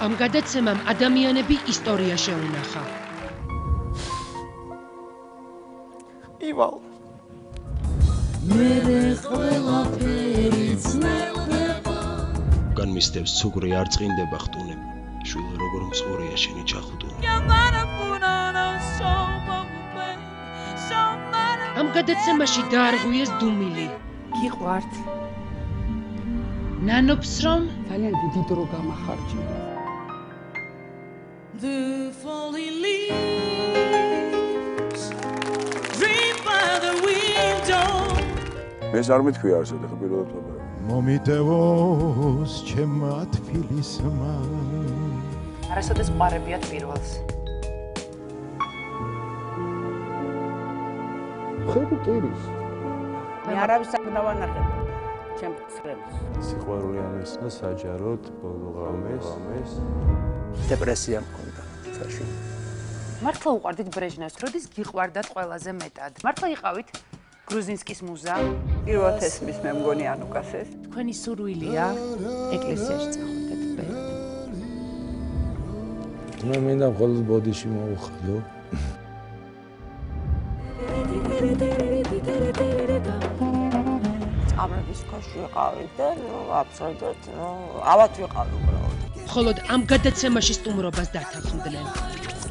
ამ გადაცემამ ადამიანები ისტორია შეუნახა. ივალ. განმისდევს ცუგრი არ წინდება ხტუნება. შვილო როგორ მწყურია შენი ჩახუტუნა. ამ გადაცემაში დაარღვიეს დუმილი. გიყვართ. ნანობს რომ ძალიან დიდი დრო გამახარჯება. The falling leaves dream by the window. ეს არ მithქვია არსად ახლა პირველად ვაბარე. მომიტევოს ჩემმა თბილისმა. არასოდეს ყვარებიათ პირველს. ხედი ტირის. მე არავის არ დავანახებ ჩემ წრებს. სიყვარული ამესნა საჯაროდ ბოლო ღამეს. დეპრესია მქონდა წაში. მართლა უყვარდით ბრეჟნევს, როდის გიყვარდათ ყველაზე მეტად? მართლა იყავით გრუზინსკის მუზა? პირველად ესმის მე მგონი ანუკას ეს. თქვენი სურვილია ეკლესიაში წახვიდეთ ბერად. მე მინდა მხოლოდ ბოდიში მოვხადო. წამების ქოში ვიყავით და აბსოლუტურად ავად ვიყავ უბრალოდ. მხოლოდ ამ გადაცემაში სტუმრობას დათანხმდნენ.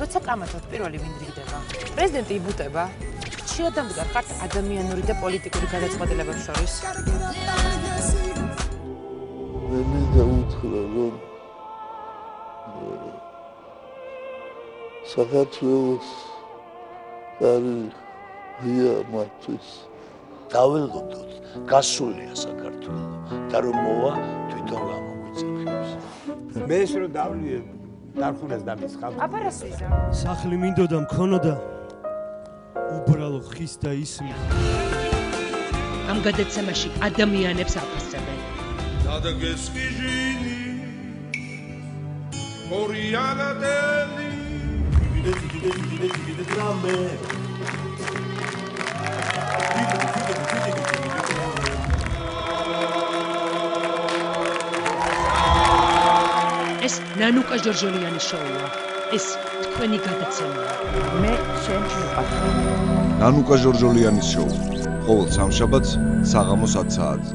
როცა კამათობთ პირველი ვინ დრიგდება? პრეზიდენტი იბუტება? ხშირად ამდგარ ხართ ადამიანური და პოლიტიკური გადაწყვეტილებებს შორის? მე მინდა უთხრა რომ საქართველოს არია მათთვის დაველოდოთ გასულია საქართველო და რომ მოვა თვითონ გამოგვიძახებს. მე ეს რომ დავლი დარხუნეს დამის ხალხი. აპარასიზა. სახლი მინდოდა მქონოდა უბრალო ხის და ისმის. ამ გადაცემაში ადამიანებს აფასებენ. დადგეს ხიჟინი ორიანადელი დიდე დრამე ეს ნანუკა ჟორჟოლიანის შოუა. ეს თქვენი გადაცემაა. მე შენ მიყვარს. ნანუკა ჟორჟოლიანის შოუ. ყოველ სამშაბათს საღამოს 10 საათზე.